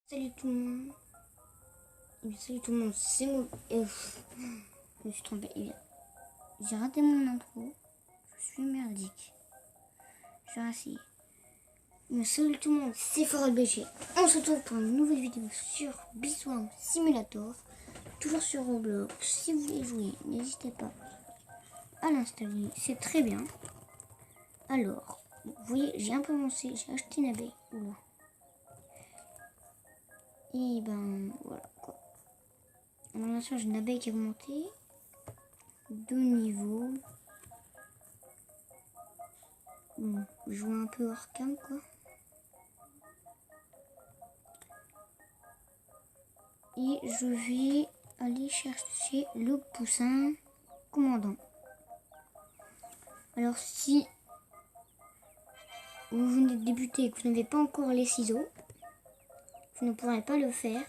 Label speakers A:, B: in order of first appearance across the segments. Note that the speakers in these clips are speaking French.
A: Salut tout le monde. Salut tout le monde, c'est moi. Je me suis trompée. J'ai raté mon intro. Je suis merdique. Je vais essayer. Salut tout le monde, c'est Forel BG. On se retrouve pour une nouvelle vidéo sur Biswarm Simulator. Toujours sur Roblox. Si vous voulez jouer, n'hésitez pas à l'installer. C'est très bien. Alors, vous voyez, j'ai un peu avancé. J'ai acheté une abeille. Oula. Et ben, voilà quoi. Alors, bien sûr, j'ai une abeille qui a augmenté. 2 niveaux. Bon, jouer un peu hors cam quoi. Et je vais aller chercher le poussin commandant. Alors si vous venez de débuter et que vous n'avez pas encore les ciseaux, vous ne pourrez pas le faire.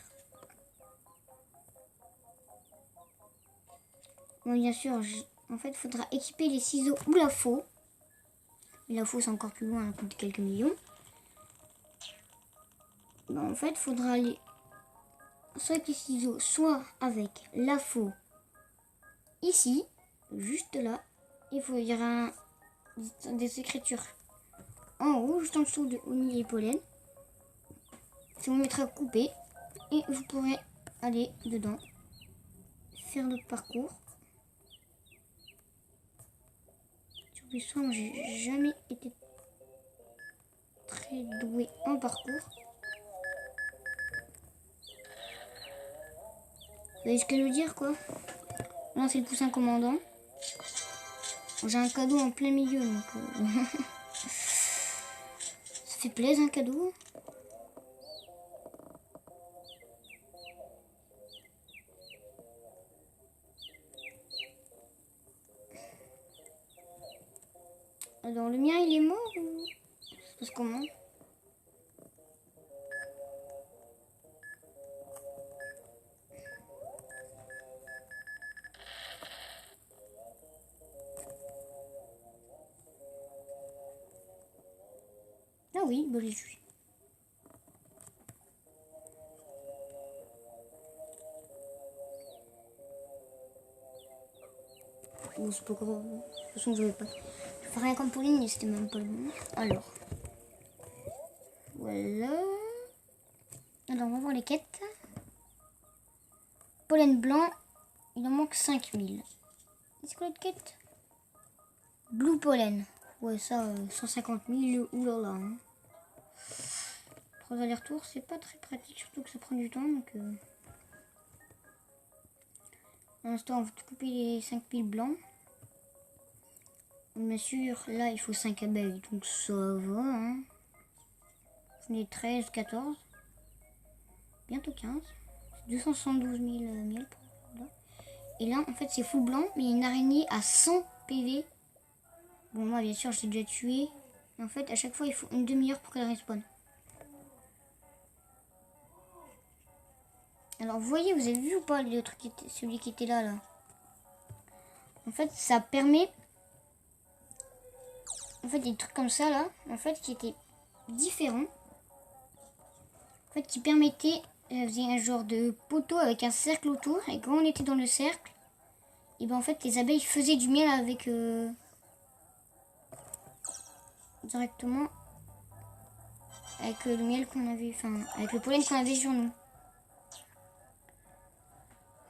A: Bon, bien sûr, en fait, il faudra équiper les ciseaux ou la faux. Mais la faux, c'est encore plus loin, elle coûte quelques millions. Bon, en fait, il faudra aller soit avec les ciseaux, soit avec la faux ici, juste là. Il faut y aura des écritures en haut, juste en dessous de Oni et Pollen. Ça vous mettra coupé et vous pourrez aller dedans, faire notre parcours. Sur Biswarm, j'ai jamais été très doué en parcours. Vous voyez ce que je veux dire quoi? Là c'est le poussin commandant. J'ai un cadeau en plein milieu donc ça fait plaisir un cadeau. Alors le mien il est mort ou ça se passe comment? Ah oui, bah j'y suis. Bon, c'est pas grave. De toute façon, je vais pas. Je ferai rien comme Pauline, mais c'était même pas le bon. Alors. Voilà. Alors, on va voir les quêtes. Pollen blanc, il en manque 5000. C'est quoi l'autre quête? Blue pollen. Ouais, ça, 150 000. Oulala. Hein. 3 allers-retours, c'est pas très pratique, surtout que ça prend du temps. Donc, pour l'instant, on va couper les 5000 blancs. Bien sûr, là, il faut 5 abeilles, donc ça va. Hein. On est 13, 14. Bientôt 15. 272 000 miel. Là. Et là, en fait, c'est full blanc, mais il y a une araignée à 100 PV. Bon, moi, bien sûr, je l'ai déjà tué. Et en fait, à chaque fois, il faut une demi-heure pour qu'elle respawn. Alors, vous voyez, vous avez vu ou pas le truc celui qui était là. En fait, ça permet... En fait, il y a des trucs comme ça, là, en fait, qui étaient différents. En fait, qui permettaient... faisait un genre de poteau avec un cercle autour. Et quand on était dans le cercle, et ben en fait, les abeilles faisaient du miel avec... directement avec le miel qu'on avait, enfin avec le pollen qu'on avait sur nous.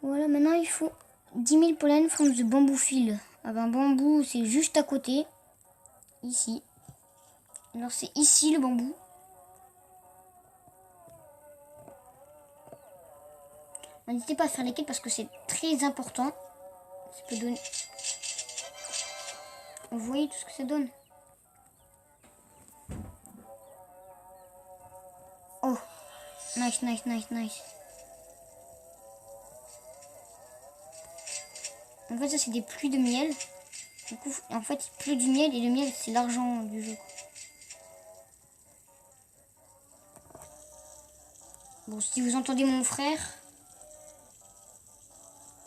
A: Voilà, maintenant il faut 10 000 pollen from the bamboo field. Ah ben bambou c'est juste à côté, ici. Alors c'est ici le bambou. N'hésitez pas à faire les quêtes parce que c'est très important. Ça peut donner... Vous voyez tout ce que ça donne. Oh, nice, nice, nice, nice. En fait, ça, c'est des pluies de miel. Du coup, en fait, il pleut du miel et le miel, c'est l'argent du jeu. Bon, si vous entendez mon frère,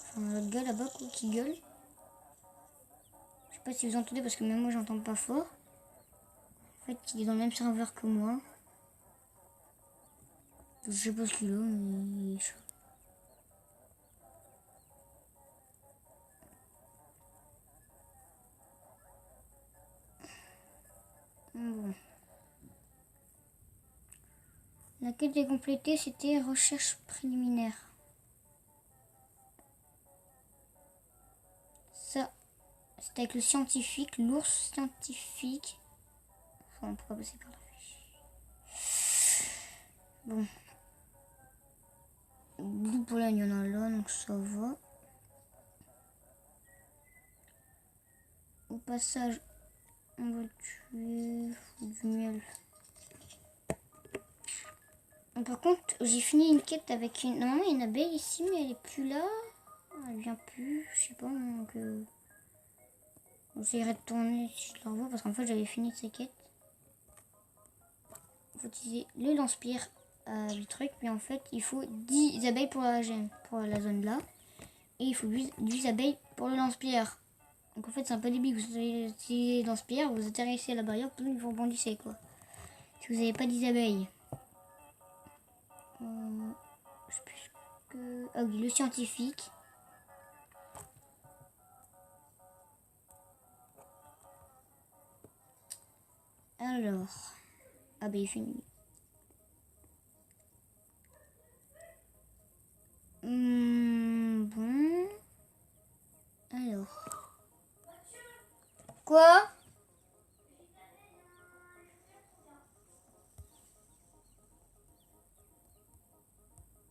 A: enfin, l'autre gars là-bas qui gueule. Je sais pas si vous entendez parce que même moi, j'entends pas fort. En fait, il est dans le même serveur que moi. Je sais pas ce qu'il a, mais... Bon. La quête est complétée, c'était recherche préliminaire. Ça, c'est avec le scientifique, l'ours scientifique. Enfin, on pourra passer par là. Bon. Blue Pollen, il y en a là, donc ça va. Au passage, on va tuer du miel. Par contre, j'ai fini une quête avec une... Normalement, il y a une abeille ici, mais elle est plus là. Elle vient plus, je sais pas, donc... J'essaierai de tourner si je la revois, parce qu'en fait, j'avais fini ces quêtes. Il faut utiliser le lance-pierre du truc, mais en fait, il faut 10 abeilles pour la zone là. Et il faut 10 abeilles pour le lance-pierre. Donc en fait, c'est un peu débile. Vous utilisez le lance-pierre, vous atterrissez à la barrière, puis vous rebondissez, quoi. Si vous n'avez pas 10 abeilles. Je sais plus que... Ah oui, le scientifique. Alors... Ah ben, il finit. Bon... Alors... Quoi?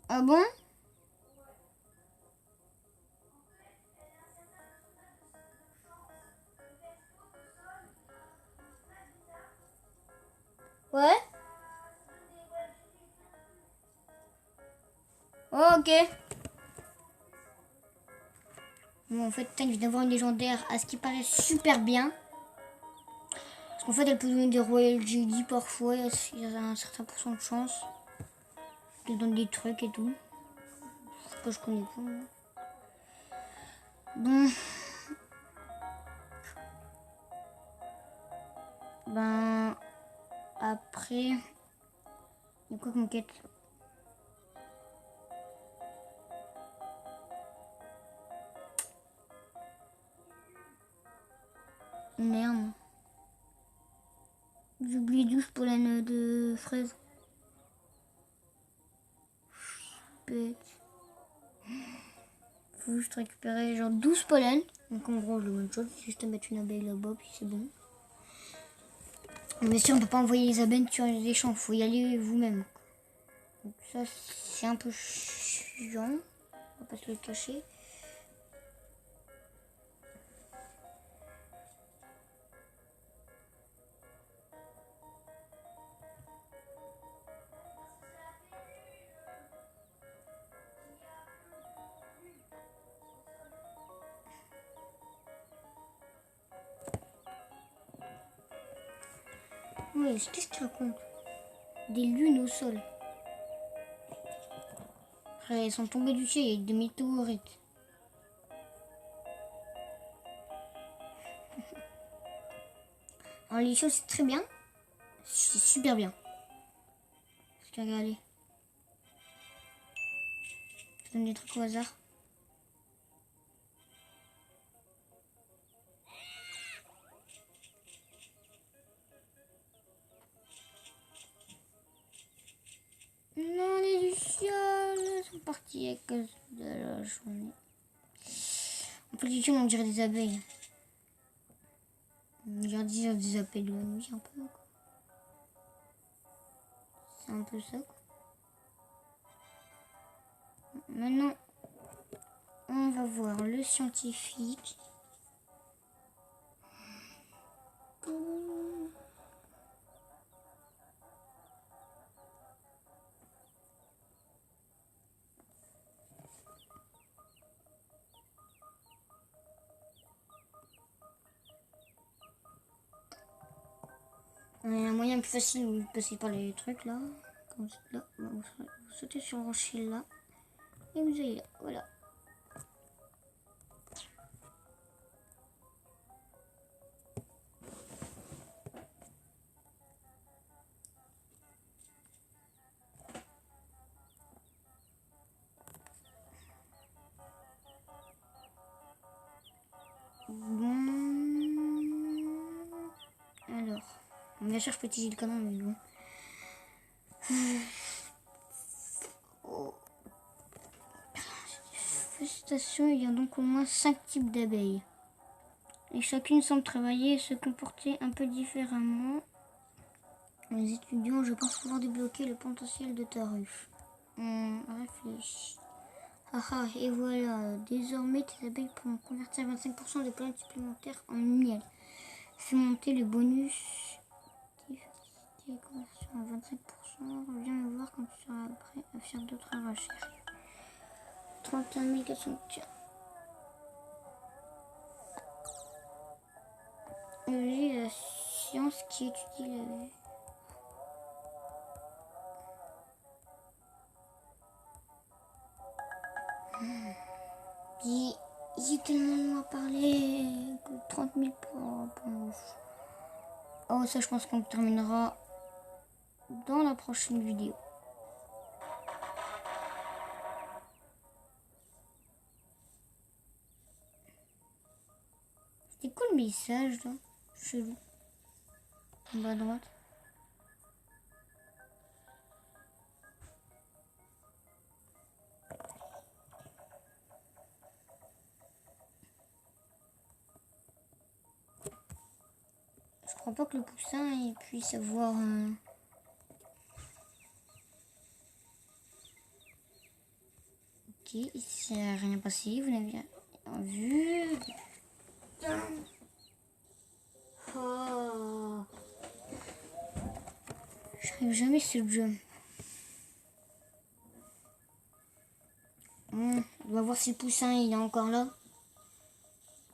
A: Ah bon? Ouais? Oh, ok. Bon, en fait, je viens d'avoir une légendaire à ce qui paraît super bien. Parce qu'en fait, elle peut donner des Royal Jelly parfois. Il y a un certain pourcent de chance. Elle donne des trucs et tout. Que je connais pas. Moi. Bon. Ben. Après. Il y a quoi comme quête? Merde. J'ai oublié 12 pollen de fraises. Bête. Faut juste récupérer genre 12 pollen. Donc en gros, le one shot, c'est juste à mettre une abeille là-bas, puis c'est bon. Mais si on peut pas envoyer les abeilles sur les champs, faut y aller vous-même. Donc ça, c'est un peu chiant. On va pas se le cacher. Oui, qu'est-ce que tu racontes? Des lunes au sol. Après, elles sont tombées du ciel, il y a des météorites. Alors les choses, c'est très bien. C'est super bien. Parce que regardez. Je donne des trucs au hasard. Non, les lucioles sont parties à cause de la journée. En fait, les lucioles, on dirait des abeilles. On dirait des abeilles de la nuit, un peu. C'est un peu ça, quoi. Maintenant, on va voir le scientifique. Il y a un moyen plus facile de passer par les trucs là. Comme ça, là. Vous sautez sur le rocher là. Et vous allez là. Voilà. cherche petit Gilles Canon, mais bon. Oh. Félicitations, il y a donc au moins 5 types d'abeilles. Et chacune semble travailler et se comporter un peu différemment. Les étudiants, je pense pouvoir débloquer le potentiel de ta ruche. Réfléchis. Ah, et voilà. Désormais, tes abeilles pourront convertir 25% de pollen supplémentaires en miel. Fais monter le bonus. Diversité, conversion à 25%. Reviens me voir quand tu seras prêt à faire d'autres recherches. 31 400. Tiens. J'ai la science qui étudie la vie. J'ai tellement de mots à parler que 30 000 pour... Oh, ça, je pense qu'on terminera dans la prochaine vidéo. C'était quoi le message là? Chelou. En bas à droite. Je crois pas que le poussin il puisse avoir un... Ok, ici il n'y a rien passé, vous n'avez rien vu. Oh. J'arrive jamais ce jeu. On va voir si le poussin il est encore là.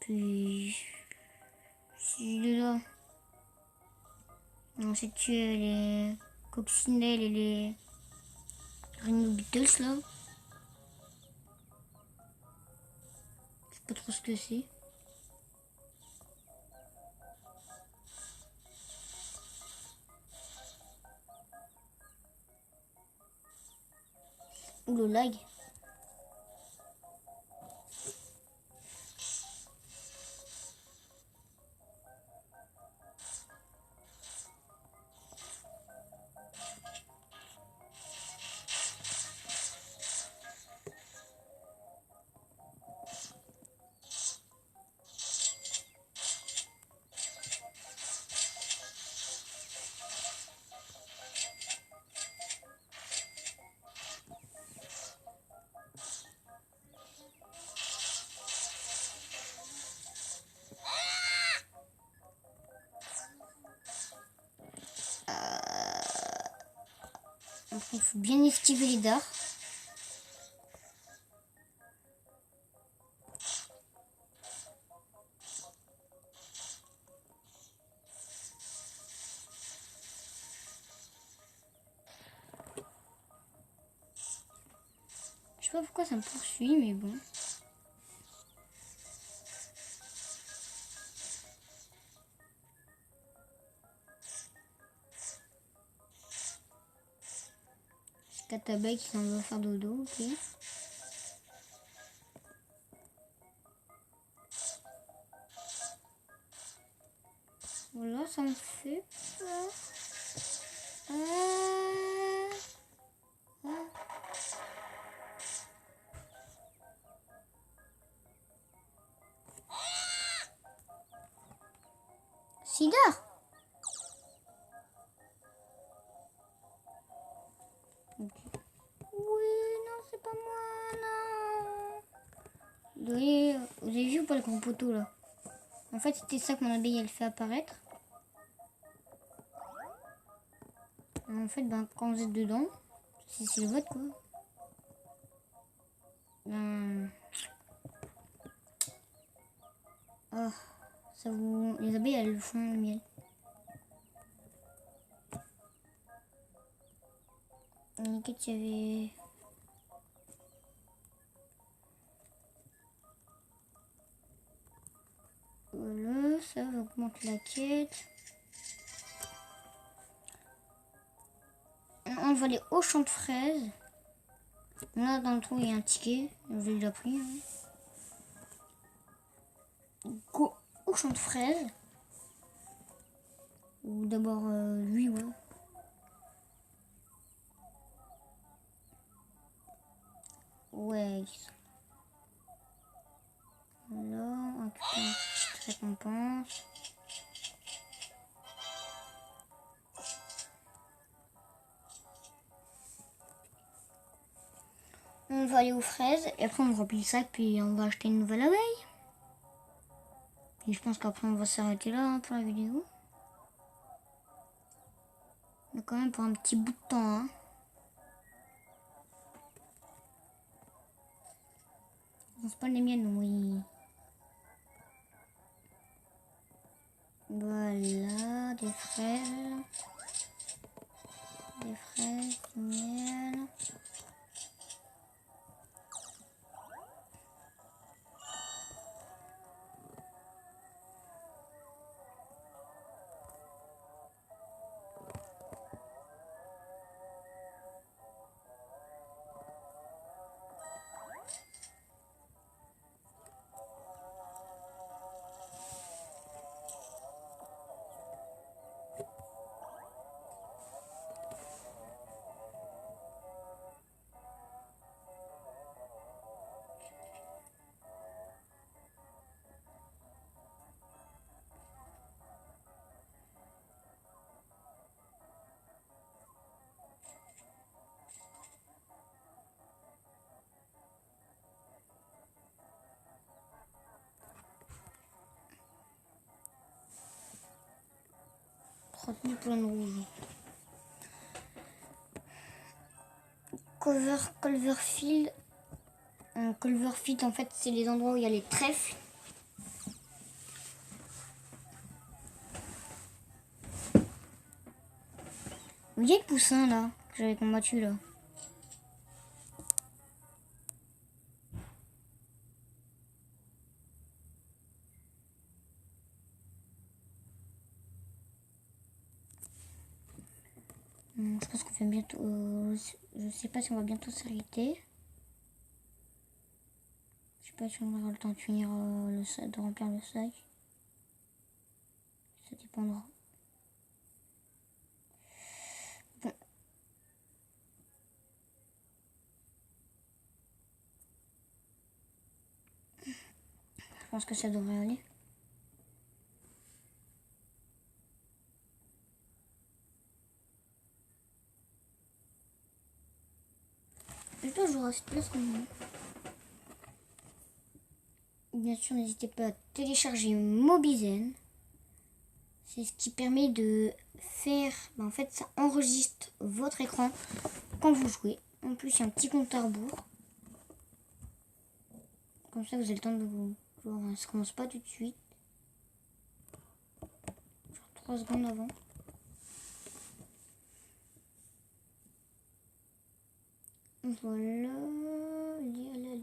A: Puis s'il est là, on va tuer les coccinelles et les rhinobeetles là. Je sais pas trop ce que c'est. Ou le lag. Il faut bien esquiver les dards. Je sais pas pourquoi ça me poursuit, mais bon. C'est 4 abeilles qui s'en vont faire dodo, ok. Voilà, ça me fait peur. Sidar. Okay. Oui, non, c'est pas moi, non. Vous avez vu ou pas le grand poteau là? En fait, c'était ça que mon abeille elle fait apparaître. Et en fait, ben, quand vous êtes dedans, c'est le vote quoi. Ben... Oh, ça vous... Les abeilles elles font le miel. Qu'est-ce qu'il y avait? Voilà, ça augmente la quête. On va aller au champ de fraises. Là, dans le trou, il y a un ticket. Je l'ai déjà pris. Hein. Go au champ de fraises. Ou d'abord lui, ouais. Ouais, voilà, on récupère une petite récompense. On va aller aux fraises et après on remplit le sac puis on va acheter une nouvelle abeille. Et je pense qu'après on va s'arrêter là hein, pour la vidéo. Mais quand même pour un petit bout de temps. Hein. C'est pas les miennes, oui. Voilà, des fraises. Des fraises, du miel. Retenue pleine rouge. Culverfield. Culverfield, en fait, c'est les endroits où il y a les trèfles. Où il y a le poussin là que j'avais combattu là. Je pense qu'on fait bientôt. Je sais pas si on va bientôt s'arrêter. Je sais pas si on aura le temps de finir le sac, de remplir le sac. Ça dépendra. Bon. Je pense que ça devrait aller. Je dois jouer à cette place quand même. Bien sûr, n'hésitez pas à télécharger Mobizen. C'est ce qui permet de faire... en fait, ça enregistre votre écran quand vous jouez. En plus, il y a un petit compte à rebours. Comme ça, vous avez le temps de vous... Genre, ça commence pas tout de suite. Genre 3 secondes avant. Voilà.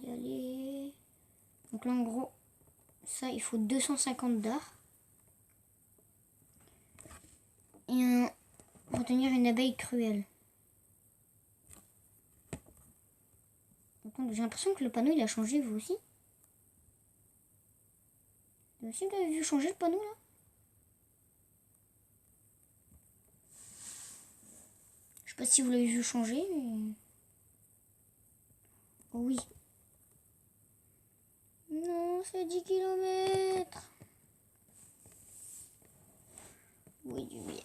A: Allez. Donc là, en gros, ça, il faut 250 d'art. Et retenir une abeille cruelle. J'ai l'impression que le panneau, il a changé, vous aussi. Vous aussi, vous avez vu changer le panneau, là? Je sais pas si vous l'avez vu changer, mais... Oh oui. Non, c'est 10 km. Oui, du miel.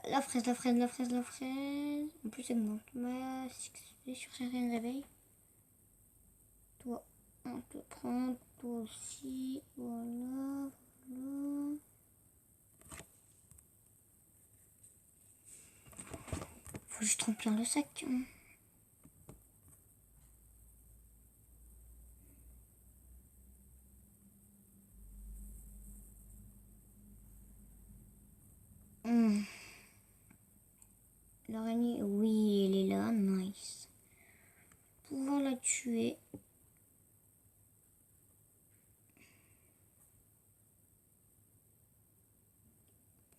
A: La fraise. En plus, elle monte. Sur certaines abeilles. Toi, on te prend. Toi aussi. Voilà. Faut juste remplir le sac. L'araignée, oui, elle est là. Nice. Pouvoir la tuer.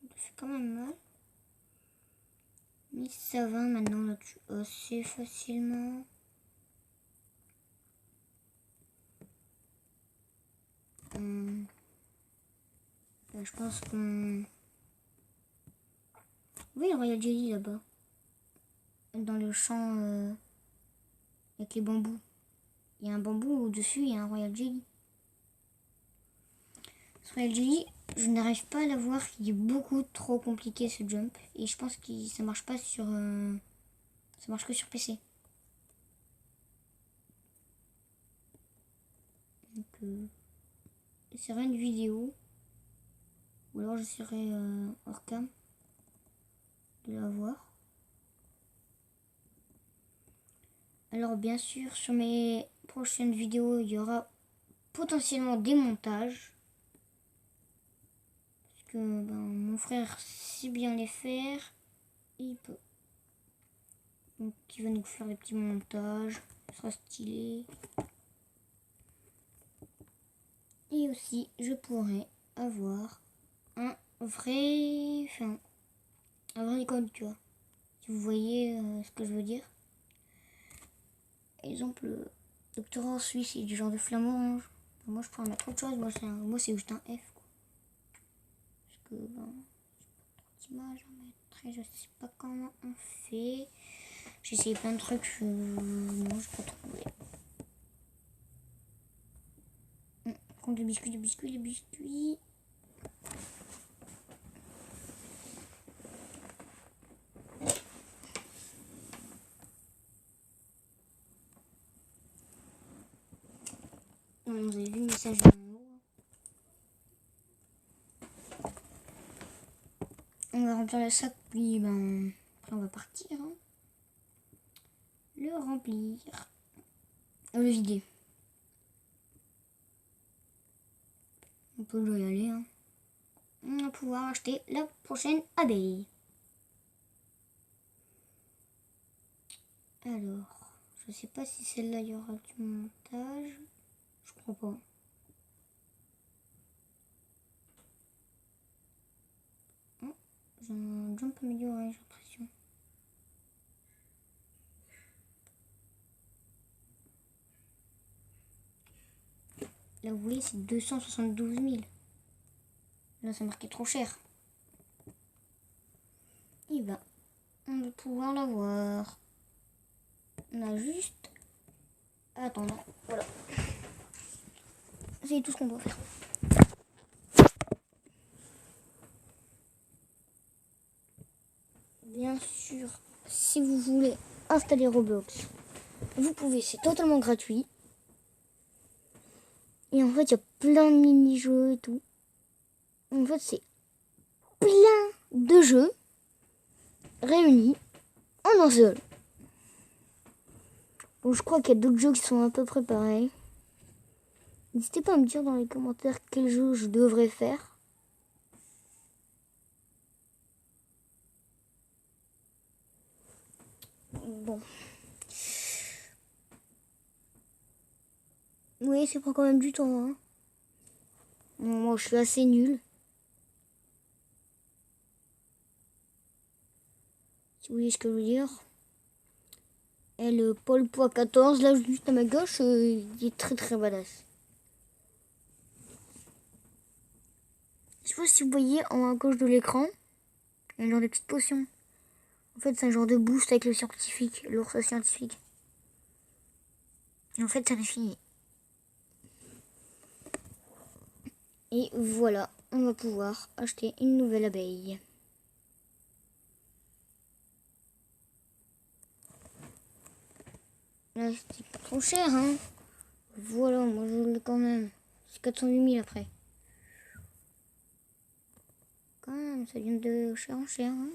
A: Ça fait quand même mal. Mais ça va, maintenant on la tue assez facilement. Je pense qu'on Oui, le Royal Jelly là-bas. Dans le champ avec les bambous. Il y a un bambou au-dessus, il y a un Royal Jelly. Ce Royal Jelly, je n'arrive pas à l'avoir. Il est beaucoup trop compliqué ce jump. Et je pense que ça marche pas sur... ça marche que sur PC. Donc, j'essaierai une vidéo. Ou alors j'essaierai hors cam de l'avoir. Alors bien sûr, sur mes prochaines vidéos, il y aura potentiellement des montages. Parce que mon frère sait bien les faire. Il peut. Donc il va nous faire des petits montages. Ce sera stylé. Et aussi, je pourrais avoir un vrai... Enfin, un vrai icône, tu vois. Si vous voyez ce que je veux dire. Exemple, doctorat en Suisse, c'est du genre de flamme orange. Moi, je pourrais mettre autre chose. Moi, c'est juste un F, quoi. Parce que, d'image à mettre. Je sais pas comment on fait. J'ai essayé plein de trucs. Non, je pas trouvé. Prendre des biscuits, des biscuits, des biscuits. Vous avez vu le message en haut. On va remplir le sac, puis après on va partir. Hein. Le remplir. Le vider. On peut y aller. Hein. On va pouvoir acheter la prochaine abeille. Alors, je sais pas si celle-là il y aura du montage. Je crois pas. Oh, j'ai un jump amélioré, j'ai l'impression. Là, vous voyez, c'est 272 000. Là, ça marquait trop cher. Et on va pouvoir l'avoir. On a juste à attendre. Voilà. C'est tout ce qu'on doit faire. Bien sûr, si vous voulez installer Roblox, vous pouvez, c'est totalement gratuit. Et en fait, il y a plein de mini-jeux et tout. En fait, c'est plein de jeux réunis en un seul. Bon, je crois qu'il y a d'autres jeux qui sont à peu près pareils. N'hésitez pas à me dire dans les commentaires quel jeu je devrais faire. Bon. Oui, c'est pas quand même du temps. Hein. Bon, moi, je suis assez nulle. Si vous voyez ce que je veux dire. Et le Paul Poids 14, là, juste à ma gauche, il est très très badass. Je sais pas si vous voyez en haut à gauche de l'écran, il y a un genre de petite potion. En fait, c'est un genre de boost avec le scientifique, l'ours scientifique. Et en fait, ça n'est fini. Et voilà, on va pouvoir acheter une nouvelle abeille. Là, c'était pas trop cher, hein. Voilà, moi je l'ai quand même. C'est 408 000 après. Quand même, ça vient de cher en cher, hein.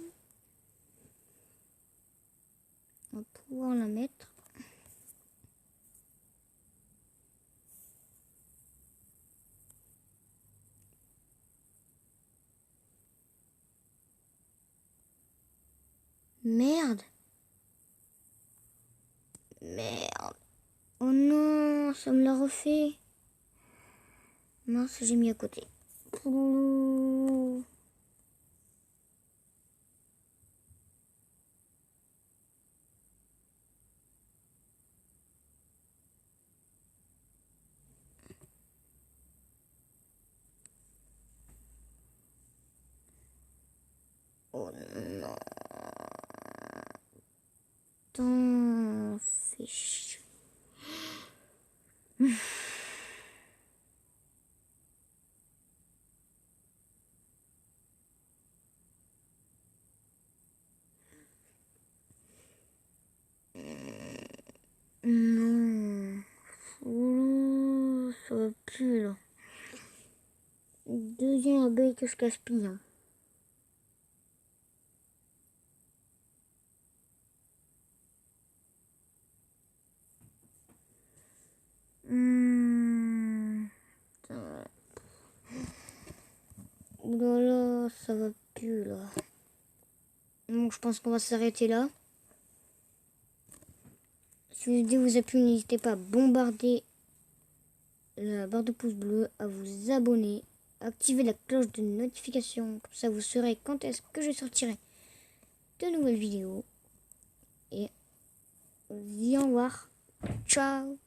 A: On va pouvoir la mettre. Merde. Merde. Oh non, ça me l'a refait. Mince, j'ai mis à côté. Ouh. Oh non. T'en fais chier. Non. Oh, ça va plus là. Deuxième abeille que je gaspille. Hein. Oulala, ça va plus là. Donc je pense qu'on va s'arrêter là. Si la vidéo vous a plu, n'hésitez pas à bombarder la barre de pouce bleu, à vous abonner, à activer la cloche de notification. Comme ça vous saurez quand est-ce que je sortirai de nouvelles vidéos. Et au revoir. Ciao.